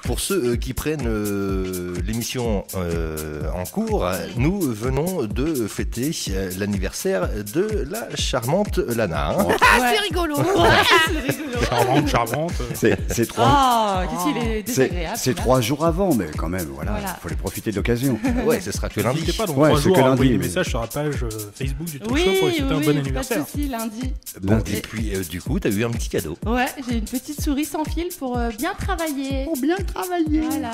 Pour ceux qui prennent l'émission en cours, nous venons de fêter l'anniversaire de la charmante Lana. Ah, c'est rigolo. C'est rigolo. Charmante. C'est 3. Qu'est-ce qu'il est désagréable. C'est 3 jours avant, mais quand même, voilà. Faut les profiter de l'occasion. Ouais, ce sera que lundi. N'hésitez pas dans Ouais, 3 c'est jours que à lundi, envoyer des mais- messages sur la page Facebook du Talk Oui, Show pour lui souhaiter un bon anniversaire. pas de soucis, lundi. Bon, Lundi. et puis du coup, t'as eu un petit cadeau. Ouais, j'ai une petite souris sans fil pour bien travailler. Pour bien travailler. Voilà.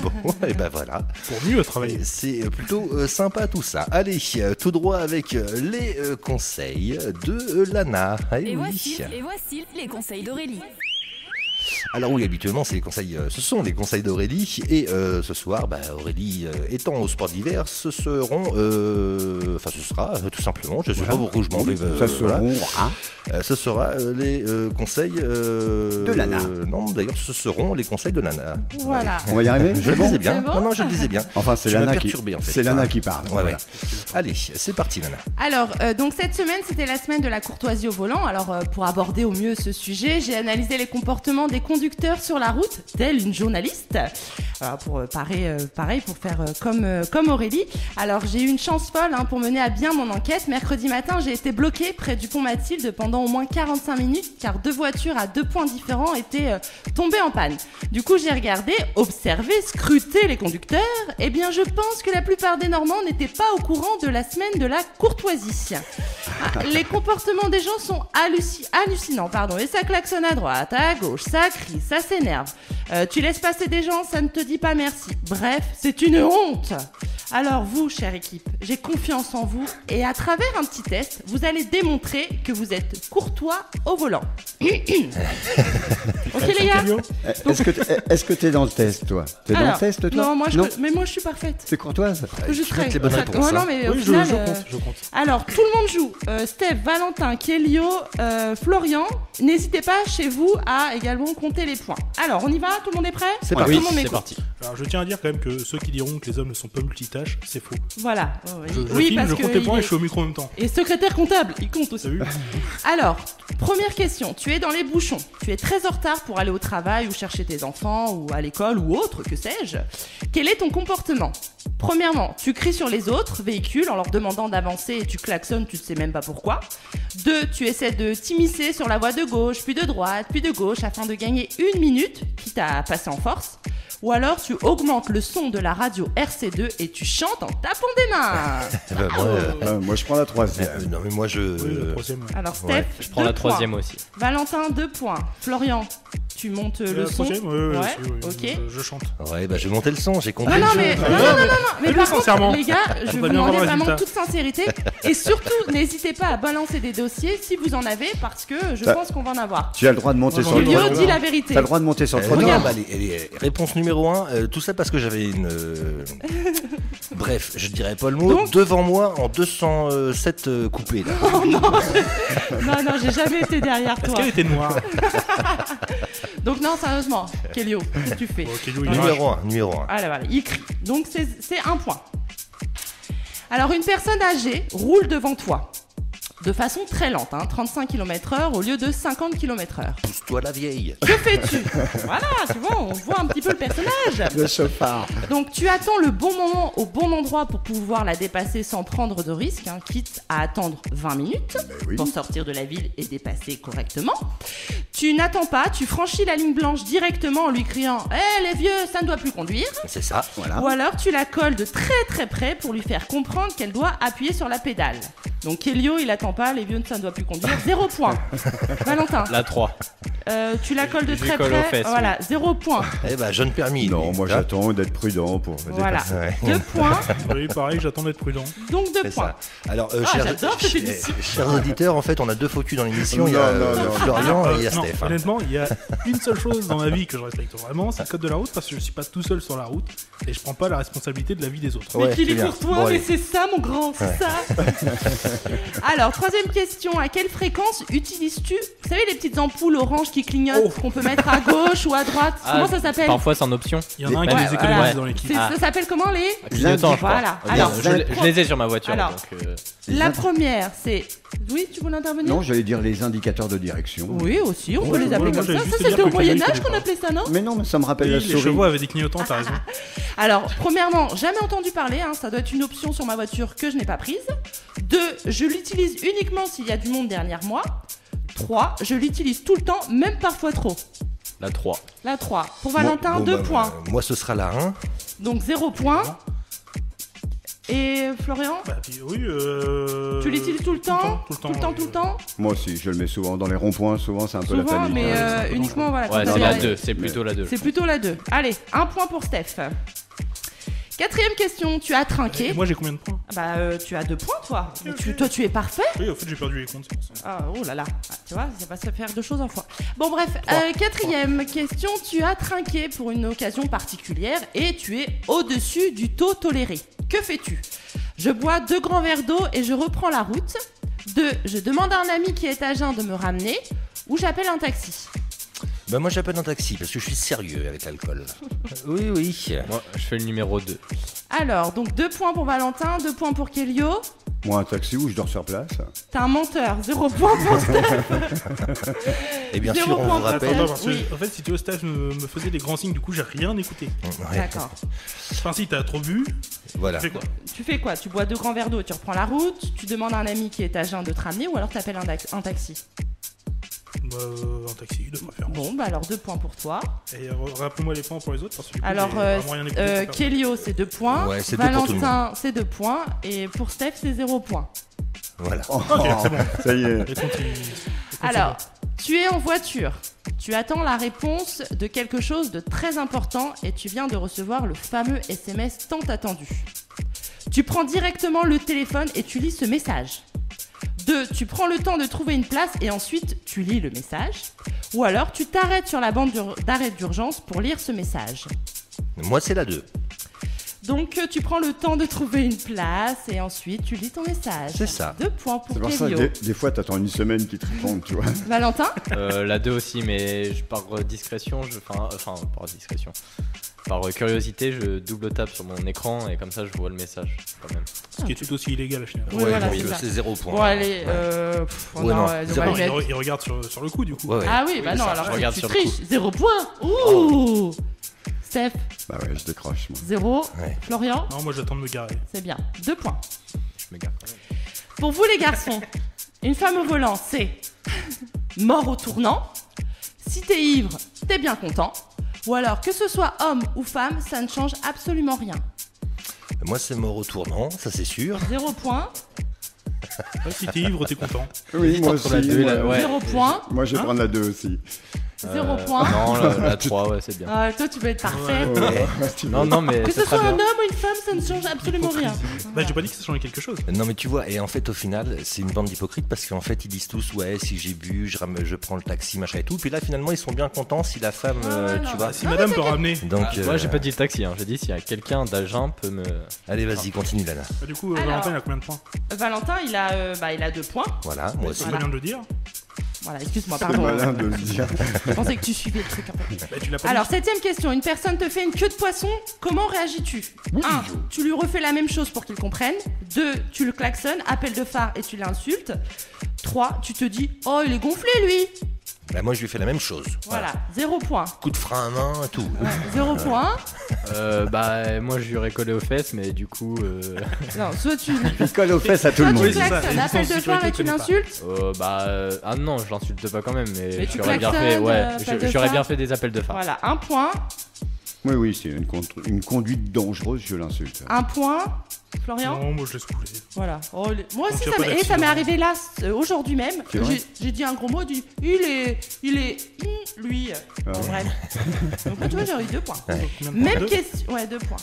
Bon, et ben voilà. Pour mieux travailler. C'est plutôt sympa tout ça. Allez, tout droit avec les conseils de Lana. Eh Et oui. voici les conseils d'Aurélie. Alors oui, habituellement, ce sont les conseils d'Aurélie. Et ce soir, Aurélie étant au sport d'hiver, ce sera tout simplement, je ne sais pas pourquoi je m'en vais. Ça voilà. seront, hein. Ce sera les conseils de Lana. Non, d'ailleurs, ce seront les conseils de Lana. Voilà. On va y arriver. Je le disais bien. C'est bon Non, je le disais bien. Enfin, c'est Tu m'as Lana qui. perturbé, en fait. C'est Lana qui parle. Ouais, ouais. Allez, c'est parti, Lana. Alors, donc cette semaine, c'était la semaine de la courtoisie au volant. Alors, pour aborder au mieux ce sujet, j'ai analysé les comportements des conducteurs sur la route, telle une journaliste. Alors, pour pareil, pour faire comme Aurélie. Alors, j'ai eu une chance folle pour mener à bien mon enquête. Mercredi matin, j'ai été bloquée près du pont Mathilde pendant au moins 45 minutes, car 2 voitures à 2 points différents étaient tombées en panne. Du coup, j'ai regardé, observé, scruté les conducteurs. Eh bien, je pense que la plupart des Normands n'étaient pas au courant de la semaine de la courtoisie. Les comportements des gens sont hallucinants, et ça klaxonne à droite, à gauche, ça crie, ça s'énerve. Tu laisses passer des gens, ça ne te dit pas merci. Bref, c'est une honte. Alors vous, chère équipe, j'ai confiance en vous et à travers un petit test, vous allez démontrer que vous êtes courtois au volant. Ok les gars. Est-ce que t'es dans le test, toi? T'es dans le test, toi? Non, moi je suis parfaite. T'es courtoise? Je serai. les bonnes réponses, Ouais, non, mais au Oui, final, je compte. Alors, tout le monde joue. Steph, Valentin, Kelio, Florian. N'hésitez pas chez vous à également compter les points. Alors, on y va? Tout le monde est prêt? C'est Tout parti. le monde m'écoute. parti. Alors je tiens à dire quand même que ceux qui diront que les hommes ne sont pas multitâches, c'est faux. Voilà. Je filme, je compte les points et je suis au micro en même temps. Et secrétaire comptable, il compte aussi. T'as vu? Alors, première question. Tu es dans les bouchons. Tu es très en retard pour aller au travail ou chercher tes enfants ou à l'école ou autre, que sais-je. Quel est ton comportement? Premièrement, tu cries sur les autres véhicules en leur demandant d'avancer et tu klaxonnes, tu ne sais même pas pourquoi. 2. Tu essaies de t'immiscer sur la voie de gauche, puis de droite, puis de gauche afin de gagner 1 minute, quitte à passer en force. Ou alors tu augmentes le son de la radio RC2 et tu chantes en tapant des mains. Moi, je prends la troisième. Non, mais moi, Oui, le troisième. Alors Steph, Ouais, Je prends la 2 points. troisième aussi. Valentin, 2 points. Florian, tu montes le La son. troisième, oui, ok. je chante. Ouais, je vais monter le son, j'ai compris. Non, le mais, jeu. non, mais Fais-le par contre, sincèrement. les gars, je On vous va bien voir demandais le vraiment résultat. toute sincérité. Et surtout, n'hésitez pas à balancer des dossiers si vous en avez, parce que je Ça- pense qu'on va en avoir. Tu as le droit de monter sur le Elio trottoir. dit la vérité. T'as le droit de monter sur le Regarde, trottoir. allez, réponse numéro 1, tout ça parce que j'avais une... Bref, je dirais pas le mot, Donc- devant moi en 207 coupés. Là. Non, j'ai jamais été derrière Est-ce toi. qu'elle était noire? Donc non, sérieusement, Kelio, qu'est-ce que tu fais? Bon, Kelly, il rage. Numéro 1. Voilà, il crie. Donc c'est 1 point. Alors une personne âgée roule devant toi. De façon très lente, 35 km/h au lieu de 50 km/h. Pousse-toi la vieille. Que fais-tu? Voilà, tu vois, on voit un petit peu le personnage. Le chauffard. Donc tu attends le bon moment au bon endroit pour pouvoir la dépasser sans prendre de risque, quitte à attendre 20 minutes oui. pour sortir de la ville et dépasser correctement. Tu n'attends pas, tu franchis la ligne blanche directement en lui criant « Hé les vieux, ça ne doit plus conduire !» C'est ça. Voilà. Ou alors tu la colles de très très près pour lui faire comprendre qu'elle doit appuyer sur la pédale. Donc Kelio, il attend pas, les vieux, ça ne doit plus conduire, 0 point. Valentin, La 3. tu la colles de Je très colle aux près, fesses, voilà, 0 point. Eh ben, jeune permis. Non, lui. moi Hein j'attends d'être prudent pour Voilà, dépasser. Ouais. 2 points, Oui, pareil, j'attends d'être prudent. donc 2 C'est points. ça. Alors, j'adore cette émission. chers auditeurs, en fait, on a 2 focus dans l'émission. Il y Non, a non. Florian et il y a Non, Steph. honnêtement, il y a une seule chose dans ma vie que je respecte vraiment, c'est le code de la route, parce que je suis pas tout seul sur la route et je prends pas la responsabilité de la vie des autres. Ouais, Mais qu'il c'est est bien. pour toi, Bon, mais allez. c'est ça mon grand, c'est ça. Alors, troisième question, à quelle fréquence utilises-tu, vous savez les petites ampoules oranges qui qui clignotent, qu'on peut mettre à gauche ou à droite. Comment ça s'appelle? Parfois c'est en option. Il y en a un qui les économise dans l'équipe. Ça s'appelle comment les Clignotants, je crois. Voilà. Alors, je les ai sur ma voiture. Alors, donc, la première, c'est... Oui, tu voulais intervenir? Non, j'allais dire les indicateurs de direction. Oui, aussi, on peut les appeler comme ça. Ça, juste c'était dire au que Moyen-Âge Clément, qu'on appelait ça, non? Mais non, mais ça me rappelle Oui, la les souris. chevaux avaient des clignotants, t'as raison. Alors, premièrement, jamais entendu parler, ça doit être une option sur ma voiture que je n'ai pas prise. 2, je l'utilise uniquement s'il y a du monde derrière moi. 3, je l'utilise tout le temps, même parfois trop. La 3. La 3. Pour Valentin, 2 points. Moi, ce sera la 1. Donc 0 points. Et Florian, Oui, tu l'utilises tout le temps? Tout le temps. Moi aussi, je le mets souvent dans les ronds-points. Souvent, c'est un peu la Souvent, panique. mais uniquement, voilà. Ouais, quand c'est t'as la les- 2. C'est plutôt la 2. C'est plutôt la 2. Allez, 1 point pour Steph. 4e question, tu as trinqué. Et moi j'ai combien de points? Tu as 2 points, toi. Mais Ok. toi, tu es parfait. Oui, en fait j'ai perdu les comptes, c'est pour ça. Ah, oh là là, tu vois, ça va se faire 2 choses en fois. Bon bref, 4e question, tu as trinqué pour une occasion particulière et tu es au-dessus du taux toléré. Que fais-tu? Je bois 2 grands verres d'eau et je reprends la route. 2, je demande à un ami qui est à jeun de me ramener ou j'appelle un taxi. Bah, moi, j'appelle un taxi parce que je suis sérieux avec l'alcool. Oui. Moi, je fais le numéro 2. Alors, donc 2 points pour Valentin, 2 points pour Kelio. Moi, un taxi où je dors sur place. T'es un menteur, 0 points pour Steph. Et bien 0 sûr, on point vous pour rappelle. Steph. Attends, parce que, Oui. en fait, si tu veux, Steph me faisait des grands signes, du coup j'ai rien écouté. Ouais, D'accord. Enfin, si t'as trop bu, Voilà. tu fais quoi? Tu fais quoi? Tu bois 2 grands verres d'eau et tu reprends la route. Tu demandes à un ami qui est à jeun de te ramener ou alors t'appelles un taxi. Un taxi de préférence. Bon, bah alors 2 points pour toi. Et rappelle-moi les points pour les autres, parce que du coup, Alors, j'ai vraiment rien écouté. pour faire. Kelio, c'est 2 points. Ouais, c'est 2 pour tout le Valentin, c'est 2 points. Et pour Steph, c'est 0 points. Voilà. Oh, c'est bon. ça y est. Et continue. Alors, tu es en voiture. Tu attends la réponse de quelque chose de très important et tu viens de recevoir le fameux SMS tant attendu. Tu prends directement le téléphone et tu lis ce message. 2, tu prends le temps de trouver une place et ensuite tu lis le message. Ou alors tu t'arrêtes sur la bande d'arrêt d'urgence pour lire ce message. Moi, c'est la 2. Donc tu prends le temps de trouver une place et ensuite tu lis ton message. C'est ça. 2 points pour C'est pour ça Kelio. que des fois, t'attends une semaine qu'ils te répondent, tu vois. Valentin, La 2 aussi, mais par discrétion, enfin, par discrétion. Par curiosité, je double tape sur mon écran et comme ça je vois le message quand même. Ce qui est tout aussi illégal finalement. Oui, voilà, bon, c'est ça. c'est 0 point. bon allez, Ouais, non, on zéro. va le mettre. Il regarde sur le coup du coup. Ouais. Ah oui, bah non, ça, alors je regarde tu sur le triches. 0 points. Ouh Steph, Bah ouais, je décroche, moi. 0. Ouais. Florian, Non, moi j'attends de me garer. c'est bien. 2 points. Je me gare quand même. Pour vous les garçons, une femme au volant, c'est mort au tournant. Si t'es ivre, t'es bien content. Ou alors, que ce soit homme ou femme, ça ne change absolument rien. Moi, c'est mort au tournant, ça c'est sûr. 0 points. Ouais, si t'es ivre, t'es content. Oui, moi entre aussi. la deux et moi, la- ouais. 0 points. moi, je vais prendre la 2 aussi. 0 points. Non, la 3, ouais, c'est bien. Ah, toi, tu peux être parfait. Non, mais Que c'est ce soit très un bien. homme ou une femme, ça ne change absolument rien. Bah, j'ai pas dit que ça changeait quelque chose. Non, mais tu vois, et en fait, au final, c'est une bande d'hypocrites parce qu'en fait, ils disent tous, ouais, si j'ai bu, je prends le taxi, machin et tout. Puis là, finalement, ils sont bien contents si la femme, Ouais, non. tu vois. Si madame peut ramener. Donc, Moi j'ai pas dit le taxi, j'ai dit s'il y a quelqu'un d'agent peut me. allez, vas-y, continue, Lana. Bah, du coup, Alors. Valentin il a combien de points? Valentin, il a 2 points. Voilà, moi aussi. C'est pas bien de le dire. Voilà, excuse-moi, C'est pardon. malin de le dire. Je pensais que tu suivais le truc un peu. Bah, tu l'as pas Alors, 7ème question. Une personne te fait une queue de poisson. Comment réagis-tu 1. Tu lui refais la même chose pour qu'il comprenne. 2. Tu le klaxonnes, appel de phare et tu l'insultes. 3. Tu te dis, oh, il est gonflé, lui. Bah, moi, je lui fais la même chose. Voilà, 0 point. Coup de frein à main, tout. 0 point. Moi je lui aurais collé aux fesses, mais du coup. Non, soit tu Il colle aux fesses à tout le soit tu monde. c'est ça, klaxonnes, les appel de distances phare et de tu sécurité, l'insultes. Ah non, je l'insulte pas quand même, mais Mais tu j'aurais bien fait. klaxonnes, Ouais, appel de j'aurais phare. bien fait des appels de phare. Voilà, 1 point. Oui, c'est une conduite dangereuse, je l'insulte. 1 point. Florian. Non, moi je laisse couler. Voilà. Oh, moi aussi, Donc, y a ça pas m'est d'accident. arrivé là, aujourd'hui même. C'est vrai J'ai dit un gros mot, dit il est lui. Bon, bref. Donc là, tu vois, j'ai eu 2 points. Ouais. Combien de points? Même Deux question. Ouais, 2 points.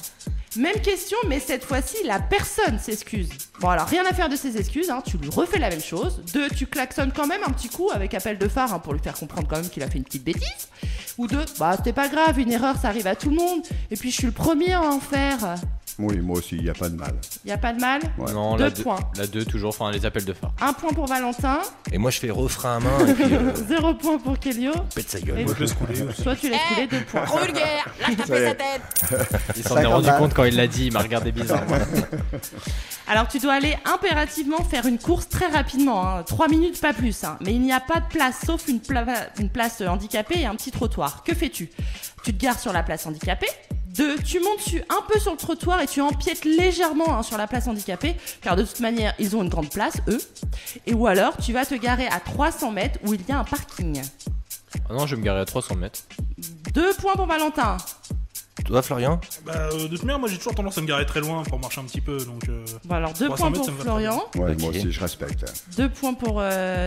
Même question, mais cette fois-ci, la personne s'excuse. Bon, alors, rien à faire de ses excuses, tu lui refais la même chose. 2, tu klaxonnes quand même un petit coup avec appel de phare pour lui faire comprendre quand même qu'il a fait une petite bêtise. Ou 2, bah, c'était pas grave, une erreur, ça arrive à tout le monde. Et puis, je suis le premier à en faire. Oui, moi aussi, il n'y a pas de mal. Il n'y a pas de mal. Ouais. Non, 2 la points. La 2 toujours, enfin les appels de phare. 1 point pour Valentin, Et moi, je fais refrain à main et puis 0 point pour Kelio. pète sa Et gueule. Moi, je laisse couler aussi. Toi, tu laisses couler 2 points. Trop vulgaire, lâche taper sa tête. Il s'en est rendu compte quand il l'a dit, il m'a regardé bizarre. Alors, tu dois aller impérativement faire une course très rapidement, hein. 3 minutes, pas plus. Hein. Mais il n'y a pas de place, sauf une place handicapée et un petit trottoir. Que fais-tu ? Tu te gares sur la place handicapée. 2, tu montes un peu sur le trottoir et tu empiètes légèrement sur la place handicapée, car de toute manière, ils ont une grande place, eux. Et ou alors, tu vas te garer à 300 mètres où il y a un parking. Ah non, je vais me garer à 300 mètres. 2 points pour Valentin. Toi, Florian? De toute manière, moi j'ai toujours tendance à me garer très loin pour marcher un petit peu. Donc, Bon, alors 2 300 points mètres, pour ça me va Florian. Ouais, Ok. moi aussi, je respecte. 2 points pour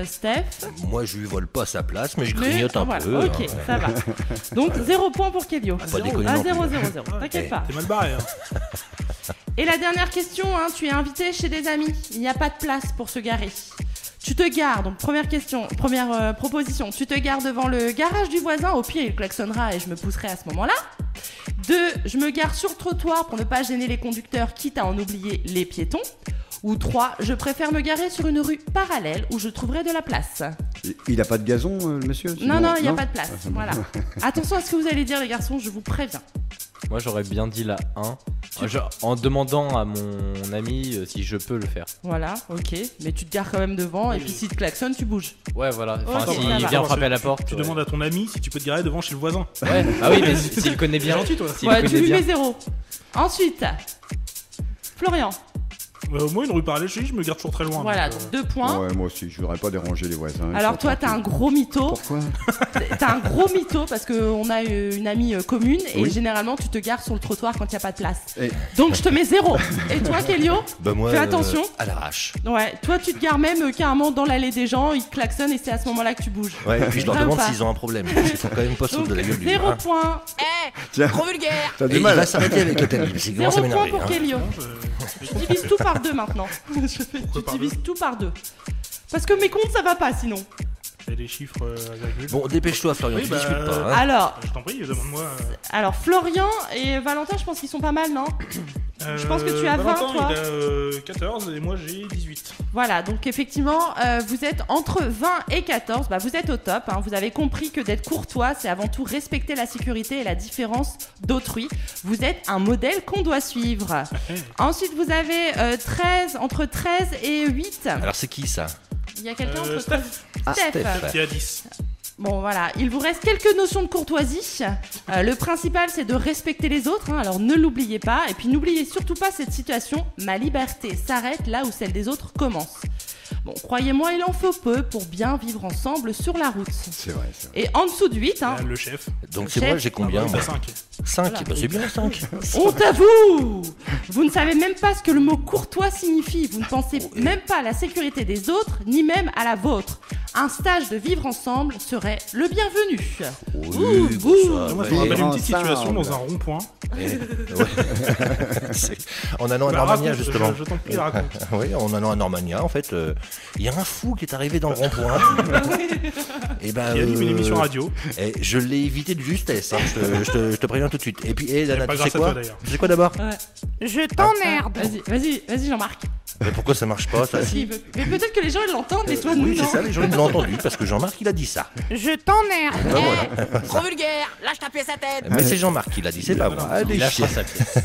Steph. Moi, je lui vole pas sa place, mais je Mais, grignote un voilà, peu. ok, hein. ça va. Donc 0 point pour Kelio. Pas déconner Ah, non 0, plus. 0, 0. T'inquiète pas. t'es mal barré. Hein. Et la dernière question, hein, tu es invité chez des amis. Il n'y a pas de place pour se garer. Tu te gares, donc première proposition, tu te gares devant le garage du voisin, au pire il klaxonnera et je me pousserai à ce moment-là. 2, je me gare sur le trottoir pour ne pas gêner les conducteurs, quitte à en oublier les piétons. Ou 3, je préfère me garer sur une rue parallèle où je trouverai de la place. Il n'a pas de gazon, le monsieur? Non, il n'y a pas de place. Voilà. Attention à ce que vous allez dire, les garçons, je vous préviens. Moi j'aurais bien dit la 1. En demandant à mon ami si je peux le faire. Voilà, ok. Mais tu te gares quand même devant et puis s'il te klaxonne, tu bouges. Ouais, voilà. Enfin, Ok, s'il ça va. vient frapper à la porte. Tu ouais. demandes à ton ami si tu peux te garer devant chez le voisin. Ouais. Ah oui, mais s'il connaît bien. Gentil, toi. S'il Ouais, tu connaît lui bien. mets 0. Ensuite, Florian. Moi, une rue parallèle, je me garde toujours très loin. Voilà, donc, donc 2 points. Ouais, moi aussi, je voudrais pas déranger les voisins. ils Alors sont toi, t'as un tranquilles. gros mytho. Pourquoi? T'as un gros mytho parce qu'on a une amie commune et Oui. généralement tu te gares sur le trottoir quand il n'y a pas de place. Et- Donc je te mets 0. Et toi, Kelio? Bah, moi, Fais attention. à l'arrache. Ouais, toi tu te gares même carrément dans l'allée des gens, ils te klaxonnent et c'est à ce moment-là que tu bouges. Ouais, et puis je leur Vrai ou demande pas s'ils ont un problème. Ils sont quand même pas Donc sous de la gueule du 0 hein. points. Tiens, Trop vulgaire. t'as Et du il mal. va s'arrêter avec le thème. C'est 0 commence à points m'énerver. pour hein. Kelio. Je divise tout par 2 maintenant. Je par divise tout par 2. Parce que mes comptes ça va pas sinon. Et les chiffres à virgule. Bon, dépêche-toi, Florian, Oui, tu bah, discutes pas. Hein. Alors, Je t'en prie, demande-moi. alors Florian et Valentin, je pense qu'ils sont pas mal, non? Je pense que tu as 20, Valentin, toi. il a 14 et moi j'ai 18. Voilà, donc effectivement, vous êtes entre 20 et 14, bah vous êtes au top. Hein. Vous avez compris que d'être courtois, c'est avant tout respecter la sécurité et la différence d'autrui. Vous êtes un modèle qu'on doit suivre. Ensuite, vous avez entre 13 et 8. Alors, c'est qui ça? Il y a quelqu'un entre Steph. 13 Steph. Qui a 10. Bon voilà, il vous reste quelques notions de courtoisie. Le principal c'est de respecter les autres, hein, alors ne l'oubliez pas. Et puis n'oubliez surtout pas cette citation, ma liberté s'arrête là où celle des autres commence. Bon, croyez-moi, il en faut peu pour bien vivre ensemble sur la route. C'est vrai, c'est vrai. Et en dessous de 8, hein, Le chef. Donc, c'est Chef. moi, j'ai combien? T'as 5. 5. Voilà. Bah, c'est bien, 5. on t'avoue. Vous ne savez même pas ce que le mot courtois signifie. Vous ne pensez même pas à la sécurité des autres, ni même à la vôtre. Un stage de vivre ensemble serait le bienvenu. Oui, bon, ça, Moi, ça ouais. me rappelle une ensemble. petite situation dans un rond-point. Ouais. C'est- En allant à Bah, Normania, raconte, justement. Je t'en prie, raconte. Oui, en allant à Normania, en fait, il y a un fou qui est arrivé dans le rond-point. Et ben, Il anime une émission radio. et je l'ai évité de justesse, hein, je te préviens tout de suite. Et puis, Dana, pas tu sais grâce à quoi? toi, d'ailleurs. Tu sais quoi d'abord? Je t'emmerde. Vas-y Jean-Marc. Mais pourquoi ça marche pas, ça? Si, mais peut-être que les gens ils l'entendent, mais toi Oui, non. c'est ça, les gens ils l'ont entendu, parce que Jean-Marc, il a dit ça. Je t'emmerde. Ben voilà. Trop vulgaire, lâche taper sa tête. Mais c'est Jean-Marc qui l'a dit, c'est pas moi. Allez, Il lâchera chier. sa pièce.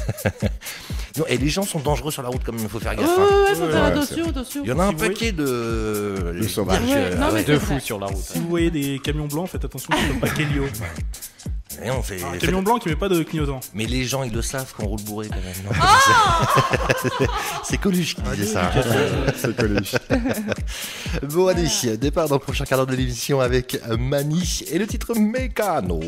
Non, et les gens sont dangereux sur la route, comme il faut faire Ouais, gaffe. hein. faut faire Ouais, attention. Il y en a un Si vous paquet de sauvages. Ouais, non, mais Deux c'est vrai. fous sur la route. Si vous voyez des camions blancs, faites attention qu'ils ne soient pas Kelio. Et on fait- Un camion blanc qui met pas de clignotant. Mais les gens, ils le savent qu'on roule bourré quand même. Non, c'est Coluche qui disait ça. C'est Coluche. Bon, allez, départ dans le prochain quart d'heure de l'émission avec Mani et le titre Mécano.